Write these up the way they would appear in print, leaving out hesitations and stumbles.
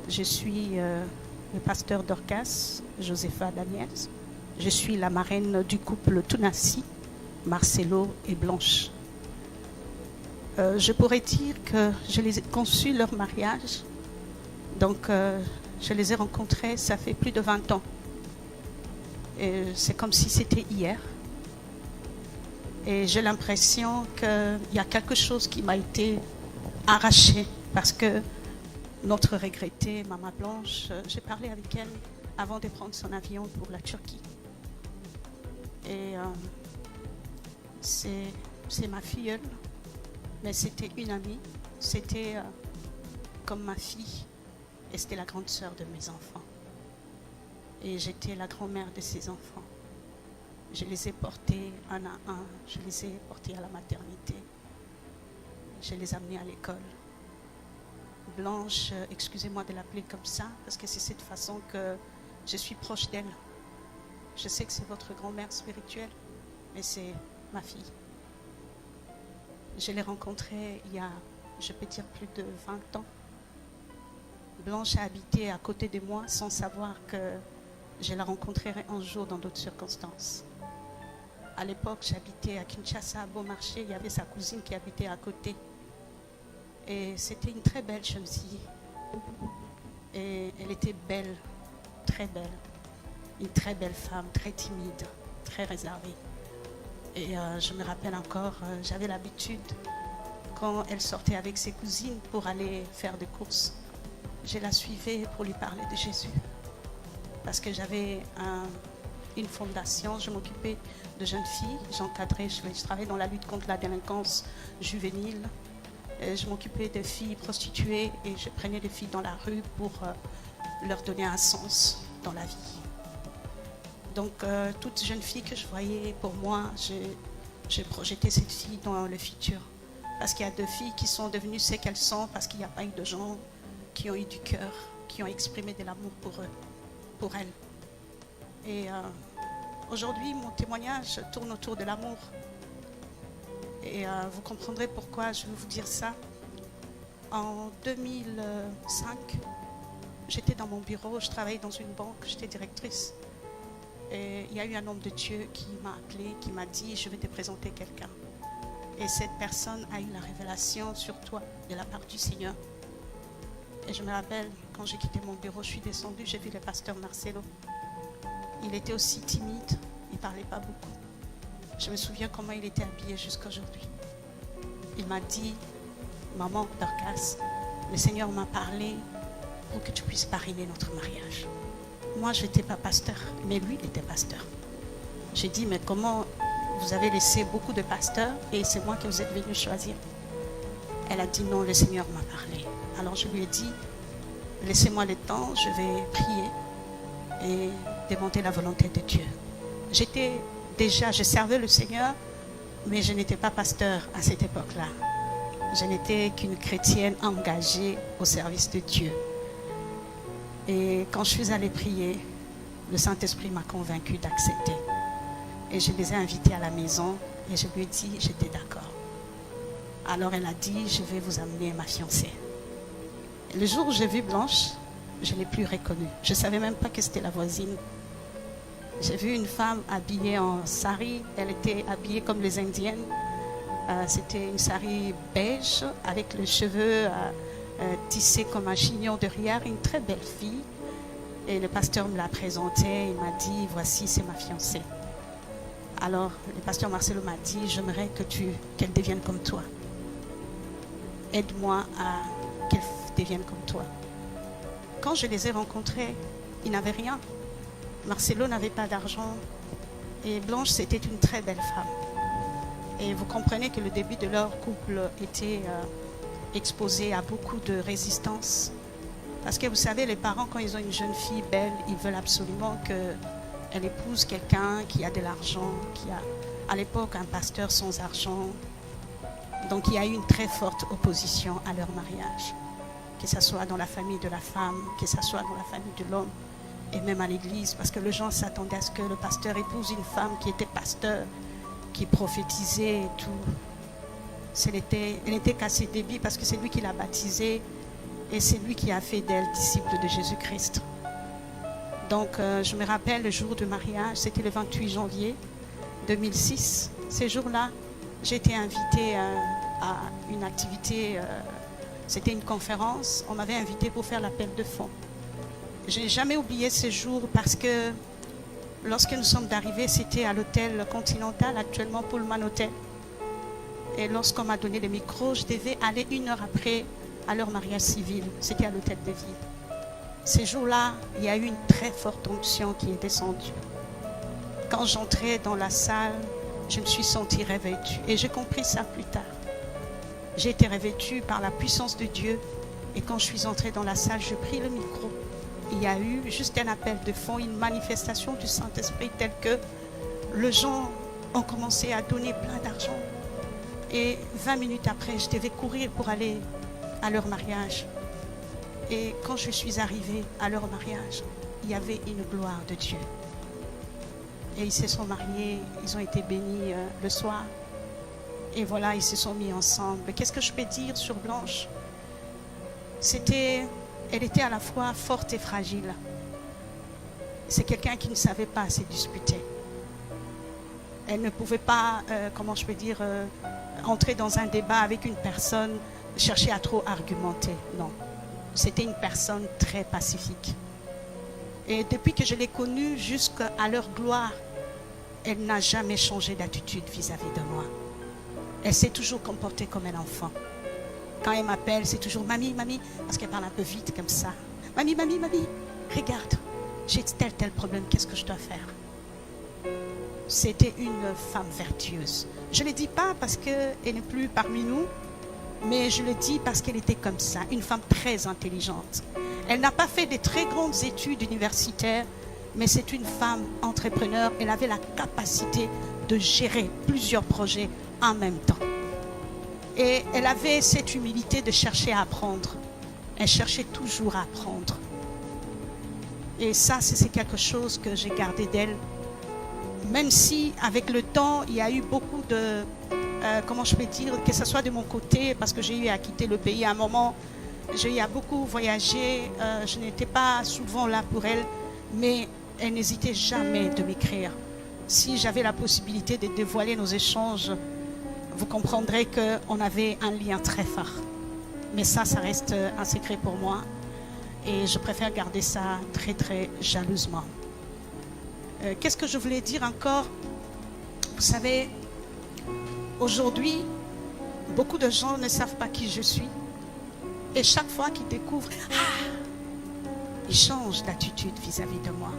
Je suis le pasteur Dorcas, Josepha Daniels. Je suis la marraine du couple Tounassi, Marcelo et Blanche. Je pourrais dire que je les ai conçus leur mariage. Donc, je les ai rencontrés, ça fait plus de 20 ans. Et c'est comme si c'était hier. Et j'ai l'impression qu'il y a quelque chose qui m'a été arraché parce que notre regrettée Maman Blanche, j'ai parlé avec elle avant de prendre son avion pour la Turquie. Et c'est ma filleule, mais c'était une amie, c'était comme ma fille, et c'était la grande sœur de mes enfants. Et j'étais la grand-mère de ses enfants. Je les ai portés un à un, je les ai portés à la maternité, je les ai amenés à l'école. Blanche, excusez-moi de l'appeler comme ça, parce que c'est cette façon que je suis proche d'elle. Je sais que c'est votre grand-mère spirituelle, mais c'est ma fille. Je l'ai rencontrée il y a, je peux dire, plus de 20 ans. Blanche a habité à côté de moi sans savoir que je la rencontrerai un jour dans d'autres circonstances. À l'époque, j'habitais à Kinshasa, à Beaumarchais. Il y avait sa cousine qui habitait à côté. Et c'était une très belle jeune fille. Et elle était belle, très belle. Une très belle femme, très timide, très réservée. Et je me rappelle encore, j'avais l'habitude, quand elle sortait avec ses cousines pour aller faire des courses, je la suivais pour lui parler de Jésus. Parce que j'avais une fondation, je m'occupais de jeunes filles, j'encadrais, je travaillais dans la lutte contre la délinquance juvénile. Je m'occupais de filles prostituées et je prenais des filles dans la rue pour leur donner un sens dans la vie. Donc, toute jeune fille que je voyais, pour moi, j'ai projeté cette fille dans le futur. Parce qu'il y a deux filles qui sont devenues ce qu'elles sont parce qu'il n'y a pas eu de gens qui ont eu du cœur, qui ont exprimé de l'amour pour eux, pour elles. Et aujourd'hui, mon témoignage tourne autour de l'amour. Et vous comprendrez pourquoi je veux vous dire ça. En 2005, j'étais dans mon bureau, je travaillais dans une banque, j'étais directrice. Et il y a eu un homme de Dieu qui m'a appelé, qui m'a dit « Je vais te présenter quelqu'un ». Et cette personne a eu la révélation sur toi de la part du Seigneur. Et je me rappelle, quand j'ai quitté mon bureau, je suis descendue, j'ai vu le pasteur Marcelo. Il était aussi timide, il ne parlait pas beaucoup. Je me souviens comment il était habillé jusqu'à aujourd'hui. Il m'a dit « Maman Dorcas, le Seigneur m'a parlé pour que tu puisses parrainer notre mariage. » Moi, je n'étais pas pasteur, mais lui, il était pasteur. J'ai dit, mais comment vous avez laissé beaucoup de pasteurs et c'est moi que vous êtes venu choisir? Elle a dit, non, le Seigneur m'a parlé. Alors je lui ai dit, laissez-moi le temps, je vais prier et demander la volonté de Dieu. Je servais le Seigneur, mais je n'étais pas pasteur à cette époque-là. Je n'étais qu'une chrétienne engagée au service de Dieu. Et quand je suis allée prier, le Saint-Esprit m'a convaincue d'accepter. Et je les ai invités à la maison et je lui ai dit, j'étais d'accord. Alors elle a dit, je vais vous amener ma fiancée. Et le jour où j'ai vu Blanche, je ne l'ai plus reconnue. Je ne savais même pas que c'était la voisine. J'ai vu une femme habillée en sari, elle était habillée comme les Indiennes. C'était une sari beige avec les cheveux tissés comme un chignon derrière, une très belle fille. Et le pasteur me l'a présentée, il m'a dit, voici, c'est ma fiancée. Alors, le pasteur Marcelo m'a dit, j'aimerais qu'elle devienne comme toi. Aide-moi à qu'elle devienne comme toi. Quand je les ai rencontrés, ils n'avaient rien. Marcelo n'avait pas d'argent. Et Blanche, c'était une très belle femme. Et vous comprenez que le début de leur couple était exposé à beaucoup de résistance. Parce que vous savez, les parents, quand ils ont une jeune fille belle, ils veulent absolument qu'elle épouse quelqu'un qui a de l'argent, qui a, à l'époque, un pasteur sans argent. Donc il y a eu une très forte opposition à leur mariage. Que ce soit dans la famille de la femme, que ce soit dans la famille de l'homme, et même à l'église. Parce que les gens s'attendaient à ce que le pasteur épouse une femme qui était pasteur, qui prophétisait et tout. Elle n'était qu'à ses débuts parce que c'est lui qui l'a baptisée. Et c'est lui qui a fait d'elle disciple de Jésus-Christ. Donc, je me rappelle le jour du mariage, c'était le 28 janvier 2006. Ces jours-là, j'ai été invitée à une activité, c'était une conférence. On m'avait invitée pour faire l'appel de fonds. Je n'ai jamais oublié ces jours parce que lorsque nous sommes arrivés, c'était à l'hôtel Continental, actuellement Pullman Hotel. Et lorsqu'on m'a donné le micro, je devais aller 1 heure après à leur mariage civil. C'était à l'hôtel de ville. Ces jours-là, il y a eu une très forte onction qui est descendue. Quand j'entrais dans la salle, je me suis sentie revêtue. Et j'ai compris ça plus tard. J'ai été revêtue par la puissance de Dieu. Et quand je suis entrée dans la salle, j'ai pris le micro. Il y a eu juste un appel de fonds, une manifestation du Saint-Esprit telle que les gens ont commencé à donner plein d'argent. Et 20 minutes après, je devais courir pour aller à leur mariage. Et quand je suis arrivée à leur mariage, il y avait une gloire de Dieu. Et ils se sont mariés, ils ont été bénis le soir. Et voilà, ils se sont mis ensemble. Qu'est-ce que je peux dire sur Blanche? Elle était à la fois forte et fragile. C'est quelqu'un qui ne savait pas se disputer. Elle ne pouvait pas, comment je peux dire, entrer dans un débat avec une personne, chercher à trop argumenter. Non. C'était une personne très pacifique. Et depuis que je l'ai connue jusqu'à leur gloire, elle n'a jamais changé d'attitude vis-à-vis de moi. Elle s'est toujours comportée comme un enfant. Quand elle m'appelle, c'est toujours « Mamie, mamie », parce qu'elle parle un peu vite comme ça. « Mamie, mamie, mamie, regarde, j'ai tel problème, qu'est-ce que je dois faire ?» C'était une femme vertueuse. Je ne le dis pas parce qu'elle n'est plus parmi nous, mais je le dis parce qu'elle était comme ça, une femme très intelligente. Elle n'a pas fait de très grandes études universitaires, mais c'est une femme entrepreneur. Elle avait la capacité de gérer plusieurs projets en même temps. Et elle avait cette humilité de chercher à apprendre. Elle cherchait toujours à apprendre. Et ça, c'est quelque chose que j'ai gardé d'elle. Même si, avec le temps, il y a eu beaucoup de... comment je peux dire, que ce soit de mon côté, parce que j'ai eu à quitter le pays à un moment, j'ai eu à beaucoup voyager, je n'étais pas souvent là pour elle, mais elle n'hésitait jamais de m'écrire. Si j'avais la possibilité de dévoiler nos échanges, vous comprendrez qu'on avait un lien très fort. Mais ça reste un secret pour moi. Et je préfère garder ça très, très jalousement. Qu'est-ce que je voulais dire encore? Vous savez, aujourd'hui, beaucoup de gens ne savent pas qui je suis. Et chaque fois qu'ils découvrent, ils changent d'attitude vis-à-vis de moi.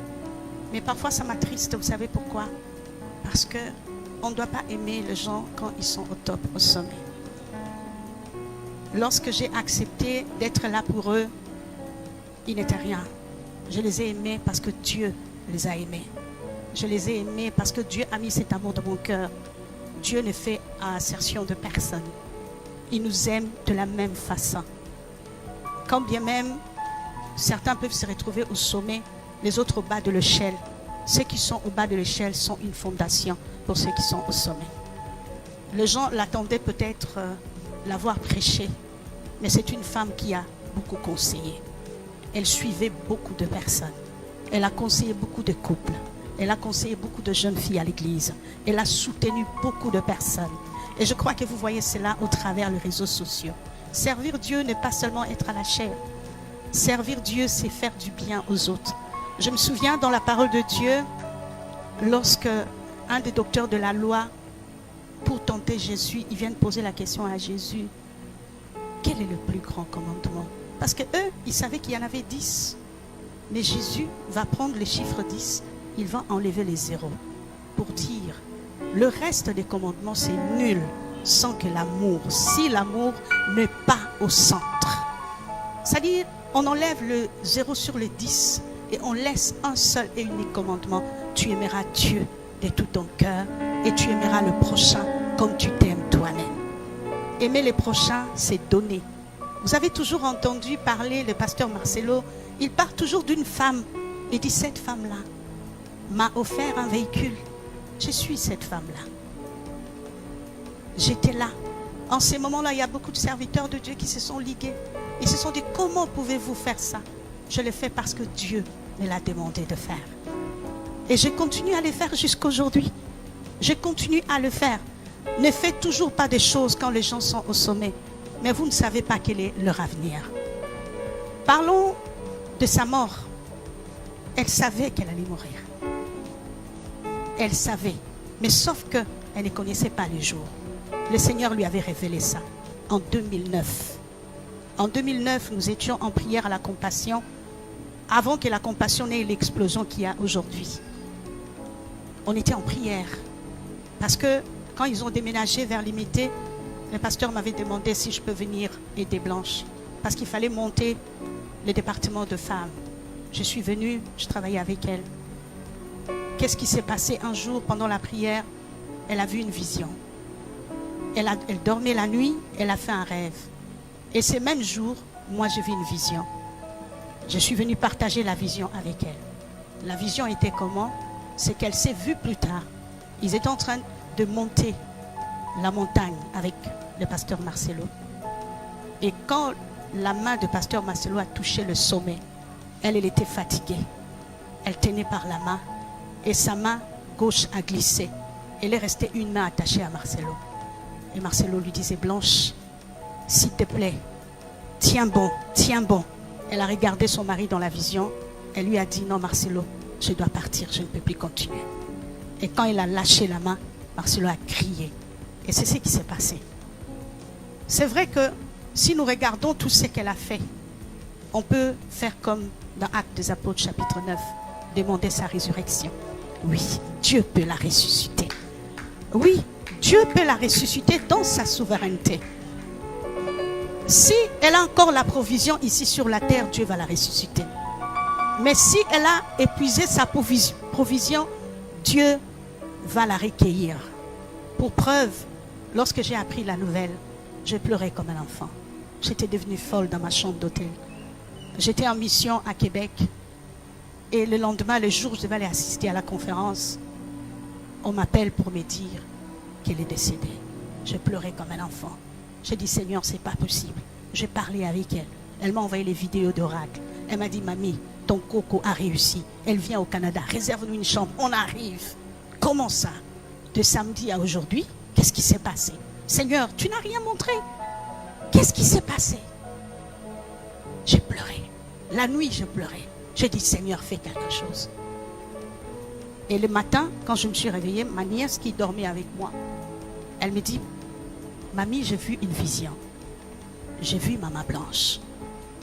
Mais parfois, ça m'attriste. Vous savez pourquoi? Parce qu'on ne doit pas aimer les gens quand ils sont au top, au sommet. Lorsque j'ai accepté d'être là pour eux, ils n'étaient rien. Je les ai aimés parce que Dieu les a aimés. Je les ai aimés parce que Dieu a mis cet amour dans mon cœur. Dieu ne fait assertion de personne. Il nous aime de la même façon. Quand bien même certains peuvent se retrouver au sommet, les autres au bas de l'échelle. Ceux qui sont au bas de l'échelle sont une fondation pour ceux qui sont au sommet. Les gens l'attendaient peut-être l'avoir prêché, mais c'est une femme qui a beaucoup conseillé. Elle suivait beaucoup de personnes. Elle a conseillé beaucoup de couples. Elle a conseillé beaucoup de jeunes filles à l'église. Elle a soutenu beaucoup de personnes. Et je crois que vous voyez cela au travers des réseaux sociaux. Servir Dieu n'est pas seulement être à la chair. Servir Dieu, c'est faire du bien aux autres. Je me souviens dans la parole de Dieu, lorsque un des docteurs de la loi, pour tenter Jésus, ils viennent poser la question à Jésus. Quel est le plus grand commandement? Parce que eux, ils savaient qu'il y en avait 10. Mais Jésus va prendre le chiffre 10, il va enlever les zéros pour dire, le reste des commandements, c'est nul sans que l'amour, si l'amour n'est pas au centre. C'est-à-dire, on enlève le 0 sur le 10 et on laisse un seul et unique commandement. Tu aimeras Dieu de tout ton cœur et tu aimeras le prochain comme tu t'aimes toi-même. Aimer les prochains, c'est donner. Vous avez toujours entendu parler le pasteur Marcelo, il part toujours d'une femme. Il dit, cette femme-là m'a offert un véhicule. Je suis cette femme-là. J'étais là. En ces moments-là, il y a beaucoup de serviteurs de Dieu qui se sont ligués. Ils se sont dit, comment pouvez-vous faire ça? Je le fais parce que Dieu me l'a demandé de faire. Et je continue à le faire jusqu'aujourd'hui. Je continue à le faire. Ne faites toujours pas des choses quand les gens sont au sommet, mais vous ne savez pas quel est leur avenir. Parlons de sa mort. Elle savait qu'elle allait mourir. Elle savait, mais sauf qu'elle ne connaissait pas les jours. Le Seigneur lui avait révélé ça en 2009. En 2009, nous étions en prière à la Compassion, avant que la Compassion n'ait l'explosion qu'il y a aujourd'hui. On était en prière, parce que quand ils ont déménagé vers Limité, le pasteur m'avait demandé si je peux venir aider Blanche, parce qu'il fallait monter le département de femmes. Je suis venue, je travaillais avec elle. Qu'est-ce qui s'est passé un jour pendant la prière? Elle a vu une vision. Elle dormait la nuit, elle a fait un rêve. Et ce même jour, moi j'ai vu une vision. Je suis venue partager la vision avec elle. La vision était comment? C'est qu'elle s'est vue plus tard. Ils étaient en train de monter la montagne avec le pasteur Marcelo. Et quand la main de pasteur Marcelo a touché le sommet, elle était fatiguée. Elle tenait par la main et sa main gauche a glissé. Elle est restée une main attachée à Marcelo. Et Marcelo lui disait, Blanche, s'il te plaît, tiens bon, tiens bon. Elle a regardé son mari dans la vision. Elle lui a dit, non Marcelo, je dois partir, je ne peux plus continuer. Et quand il a lâché la main, Marcelo a crié. Et c'est ce qui s'est passé. C'est vrai que si nous regardons tout ce qu'elle a fait, on peut faire comme dans Actes des Apôtres chapitre 9, demander sa résurrection. Oui, Dieu peut la ressusciter. Oui, Dieu peut la ressusciter dans sa souveraineté. Si elle a encore la provision ici sur la terre, Dieu va la ressusciter. Mais si elle a épuisé sa provision, Dieu va la recueillir. Pour preuve, lorsque j'ai appris la nouvelle, j'ai pleuré comme un enfant. J'étais devenue folle dans ma chambre d'hôtel. J'étais en mission à Québec. Et le lendemain, le jour où je devais aller assister à la conférence, on m'appelle pour me dire qu'elle est décédée. Je pleurais comme un enfant. J'ai dit, Seigneur, c'est pas possible. J'ai parlé avec elle. Elle m'a envoyé les vidéos d'oracle. Elle m'a dit, mamie, ton coco a réussi. Elle vient au Canada. Réserve-nous une chambre. On arrive. Comment ça? De samedi à aujourd'hui, qu'est-ce qui s'est passé? Seigneur, tu n'as rien montré. Qu'est-ce qui s'est passé? J'ai pleuré. La nuit, je pleurais. J'ai dit, Seigneur, fais quelque chose. Et le matin, quand je me suis réveillée, ma nièce qui dormait avec moi, elle me dit, mamie, j'ai vu une vision. J'ai vu Maman Blanche.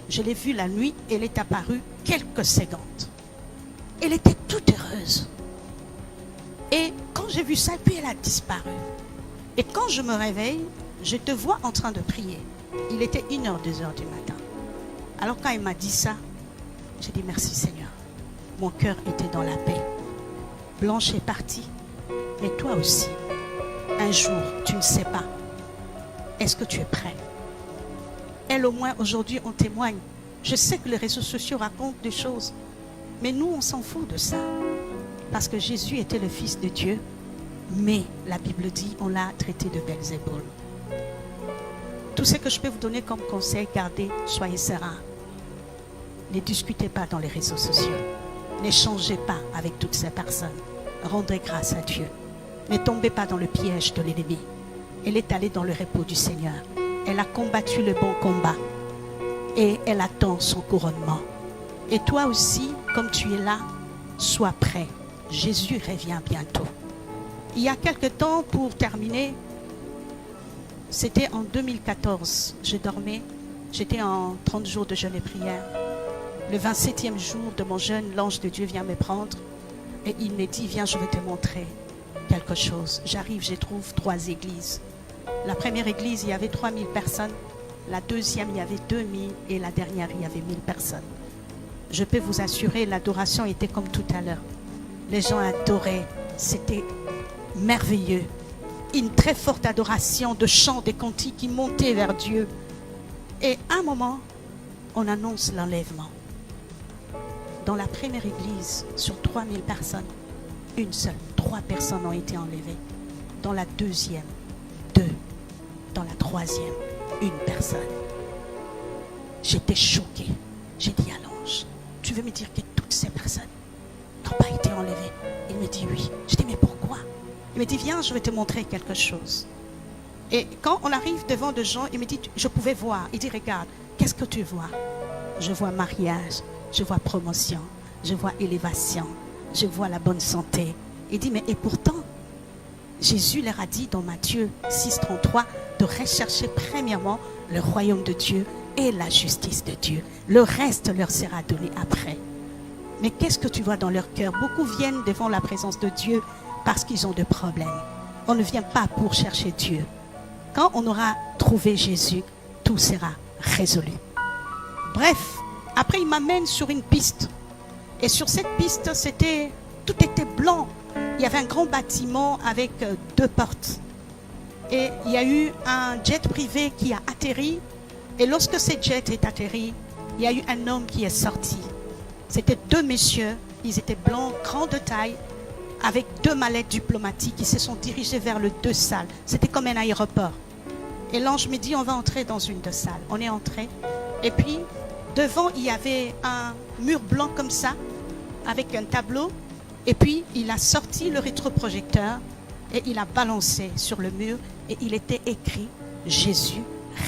Je l'ai vue la nuit, elle est apparue quelques secondes. Elle était toute heureuse. Et quand j'ai vu ça, puis elle a disparu. Et quand je me réveille, je te vois en train de prier. Il était 1h, 2h du matin. Alors quand elle m'a dit ça, j'ai dit merci Seigneur. Mon cœur était dans la paix. Blanche est partie, mais toi aussi, un jour, tu ne sais pas. Est-ce que tu es prêt? Elle au moins, aujourd'hui, on témoigne. Je sais que les réseaux sociaux racontent des choses, mais nous, on s'en fout de ça. Parce que Jésus était le Fils de Dieu, mais la Bible dit, on l'a traité de Belzéboul. Tout ce que je peux vous donner comme conseil, gardez, soyez sereins. Ne discutez pas dans les réseaux sociaux. N'échangez pas avec toutes ces personnes. Rendez grâce à Dieu. Ne tombez pas dans le piège de l'ennemi. Elle est allée dans le repos du Seigneur. Elle a combattu le bon combat. Et elle attend son couronnement. Et toi aussi, comme tu es là, sois prêt. Jésus revient bientôt. Il y a quelque temps, pour terminer, c'était en 2014. Je dormais. J'étais en 30 jours de jeûne et prière. Le 27e jour de mon jeûne, l'ange de Dieu vient me prendre et il me dit, viens, je vais te montrer quelque chose. J'arrive, je trouve 3 églises. La première église, il y avait 3000 personnes. La deuxième, il y avait 2000 et la dernière, il y avait 1000 personnes. Je peux vous assurer, l'adoration était comme tout à l'heure. Les gens adoraient, c'était merveilleux. Une très forte adoration de chants, des cantiques qui montaient vers Dieu. Et à un moment, on annonce l'enlèvement. Dans la première église, sur 3000 personnes, une seule, 3 personnes ont été enlevées. Dans la deuxième, 2. Dans la troisième, 1 personne. J'étais choquée. J'ai dit à l'ange, tu veux me dire que toutes ces personnes n'ont pas été enlevées? Il me dit oui. Je dis, mais pourquoi? Il me dit, viens, je vais te montrer quelque chose. Et quand on arrive devant des gens, il me dit, je pouvais voir. Il dit, regarde, qu'est-ce que tu vois? Je vois mariage, je vois promotion, je vois élévation, je vois la bonne santé. Il dit, mais et pourtant, Jésus leur a dit dans Matthieu 6,33 de rechercher premièrement le royaume de Dieu et la justice de Dieu. Le reste leur sera donné après. Mais qu'est-ce que tu vois dans leur cœur? Beaucoup viennent devant la présence de Dieu parce qu'ils ont des problèmes. On ne vient pas pour chercher Dieu. Quand on aura trouvé Jésus, tout sera résolu. Bref, après il m'amène sur une piste. Et sur cette piste, tout était blanc. Il y avait un grand bâtiment avec 2 portes. Et il y a eu un jet privé qui a atterri. Et lorsque ce jet est atterri, il y a eu un homme qui est sorti. C'était 2 messieurs, ils étaient blancs, grands de taille, avec 2 mallettes diplomatiques. Ils se sont dirigés vers les 2 salles. C'était comme un aéroport. Et l'ange me dit, on va entrer dans une des salles. On est entré. Et puis, devant, il y avait un mur blanc comme ça, avec un tableau. Et puis, il a sorti le rétroprojecteur et il a balancé sur le mur. Et il était écrit, Jésus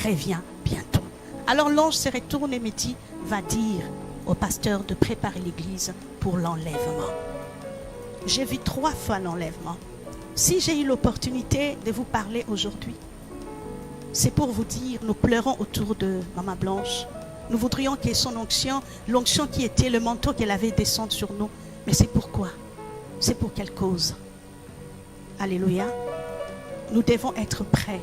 revient bientôt. Alors l'ange se retourne et me dit, va dire au pasteur de préparer l'église pour l'enlèvement. J'ai vu 3 fois l'enlèvement. Si j'ai eu l'opportunité de vous parler aujourd'hui, c'est pour vous dire, nous pleurons autour de Maman Blanche. Nous voudrions que son onction, l'onction qui était le manteau qu'elle avait descende sur nous. Mais c'est pourquoi? C'est pour quelle cause? Alléluia. Nous devons être prêts.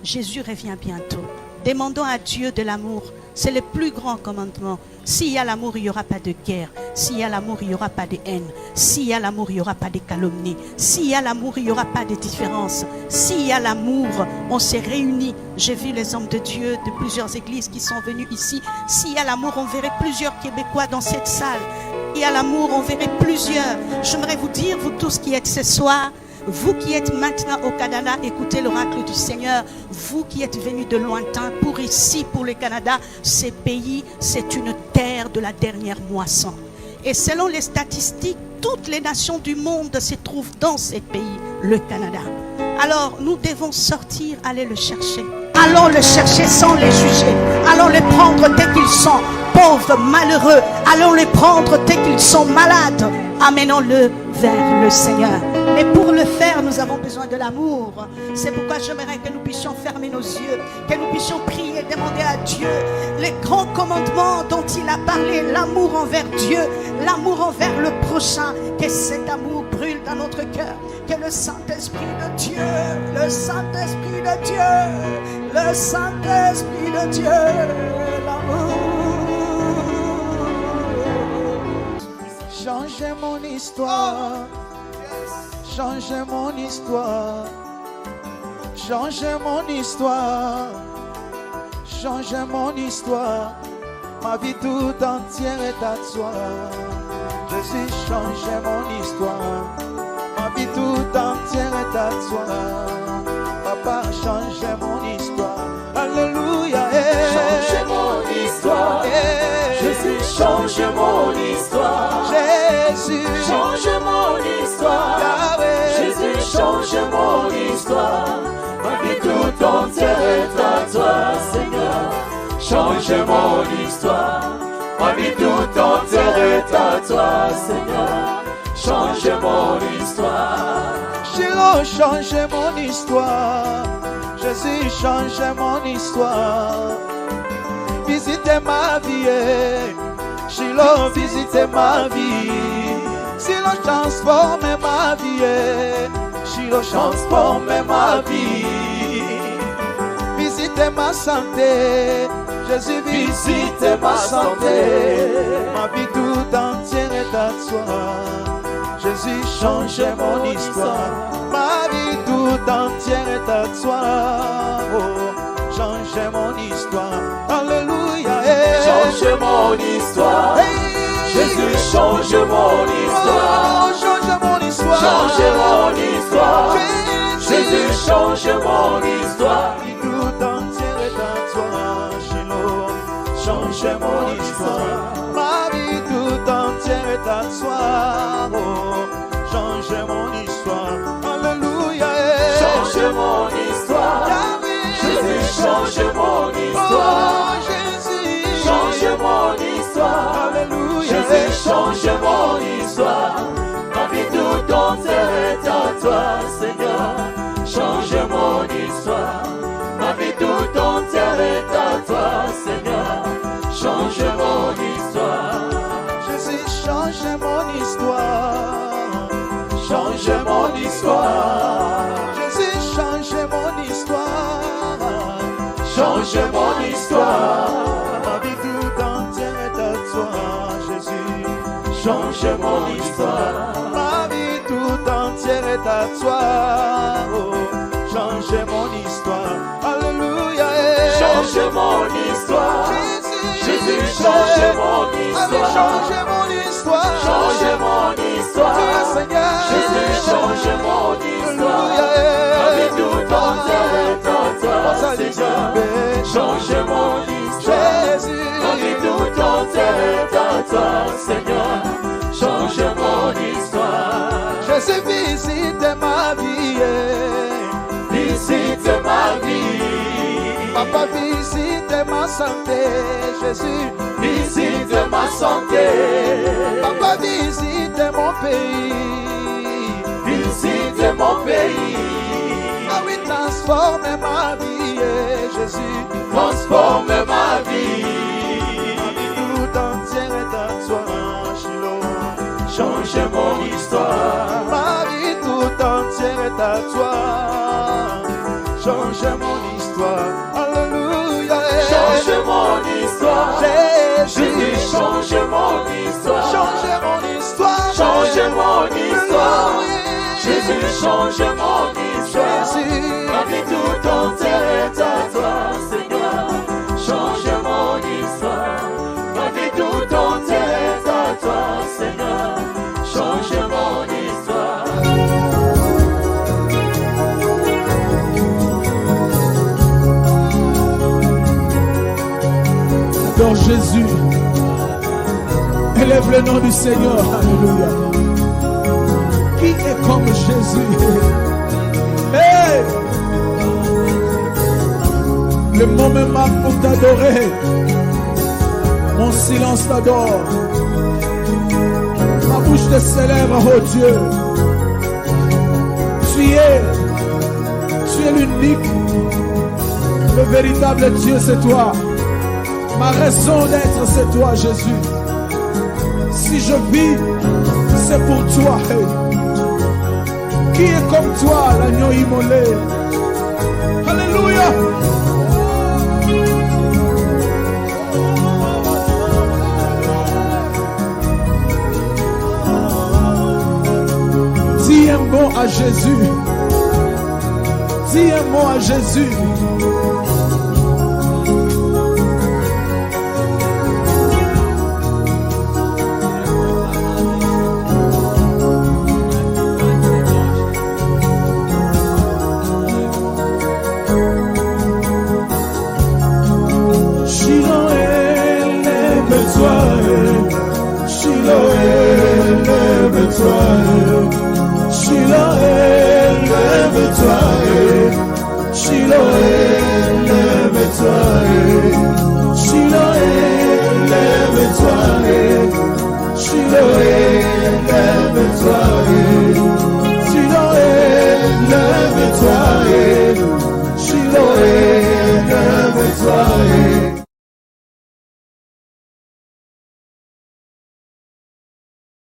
Jésus revient bientôt. Demandons à Dieu de l'amour. C'est le plus grand commandement. S'il y a l'amour, il n'y aura pas de guerre. S'il y a l'amour, il n'y aura pas de haine. S'il y a l'amour, il n'y aura pas de calomnie. S'il y a l'amour, il n'y aura pas de différence. S'il y a l'amour, on s'est réunis. J'ai vu les hommes de Dieu de plusieurs églises qui sont venus ici. S'il y a l'amour, on verrait plusieurs Québécois dans cette salle. S'il y a l'amour, on verrait plusieurs. J'aimerais vous dire, vous tous qui êtes ce soir, vous qui êtes maintenant au Canada, écoutez l'oracle du Seigneur. Vous qui êtes venus de lointain, pour ici, pour le Canada, ces pays, c'est une terre de la dernière moisson. Et selon les statistiques, toutes les nations du monde se trouvent dans ce pays, le Canada. Alors, nous devons sortir, aller le chercher. Allons le chercher sans les juger. Allons les prendre dès qu'ils sont pauvres, malheureux. Allons les prendre dès qu'ils sont malades. Amenons-le vers le Seigneur. Mais pour le faire, nous avons besoin de l'amour. C'est pourquoi j'aimerais que nous puissions fermer nos yeux, que nous puissions prier, demander à Dieu les grands commandements dont il a parlé, l'amour envers Dieu, l'amour envers le prochain, que cet amour brûle dans notre cœur, que le Saint-Esprit de Dieu, le Saint-Esprit de Dieu, le Saint-Esprit de Dieu, l'amour. Changez mon histoire, changez mon histoire, changez mon histoire, changez mon histoire. Ma vie tout entière est à toi. Jésus, changez mon histoire. Ma vie tout entière est à toi. Papa, changez mon histoire. Alléluia. Changez mon histoire. Jésus, change mon histoire. Jésus, change mon histoire. Jésus, change mon histoire. Ma vie tout entière est à toi, Seigneur. Change mon histoire. Ma vie tout entière est à toi, Seigneur. Change mon histoire. Shiloh, change mon histoire. Jésus, change mon histoire. Visitez ma vie. Shiloh, visitez ma vie. Shiloh, transforme ma vie. Shiloh, transforme ma vie. Visitez ma santé. Jésus, visitez ma santé. Ma vie tout entière est à toi. Jésus, change mon histoire. Ma vie tout entière est à toi. Oh, change mon histoire. Alléluia. Change mon histoire. Jésus, change mon histoire. Oh, change mon histoire. Change mon histoire. Jésus, change mon histoire. Vie tout entière est à toi. Shiloh, change histoire. Jésus, change mon histoire. Change mon histoire. Ma vie tout entière est à toi, Jésus. Change mon histoire. Ma vie tout entière est à toi. Oh, change mon histoire. Alléluia. Change mon histoire. Jésus, change mon Allez, histoire. change mon histoire. Change mon histoire. Tu es Seigneur. Jésus, change mon histoire. Alléluia. Ma vie tout entière est à toi, Seigneur. Change mon histoire. Jésus. Ma vie tout entière est à toi, Seigneur. Change mon histoire. Jésus, visite ma vie. Visite ma vie. Papa, visite ma santé. Jésus, Visite ma santé. Papa, visite mon pays. Visite mon pays. Ah oui, transforme ma vie, Jésus. Transforme ma vie. Tout entière est à toi, Shiloh. Change mon histoire. Ma vie tout entière est à toi. Change mon histoire. Alléluia. Change mon histoire. Jésus, Jésus, change mon histoire. change mon histoire. Change mon histoire. Alléluia. Jésus, change mon histoire. Jésus. Ma vie tout entière est à toi, Seigneur. Change mon histoire. Ma vie tout entière est à toi, Seigneur. Change mon histoire. Adore Jésus. Élève le nom du Seigneur. Alléluia. Qui est comme Jésus? Hey! Le mot me manque pour t'adorer. Mon silence t'adore. Ma bouche te célèbre, oh Dieu. Tu es l'unique. Le véritable Dieu, c'est toi. Ma raison d'être, c'est toi, Jésus. Si je vis, c'est pour toi. Hey. Qui est comme toi, l'agneau immolé? Alléluia. Dis un mot à Jésus. Dis un mot à Jésus.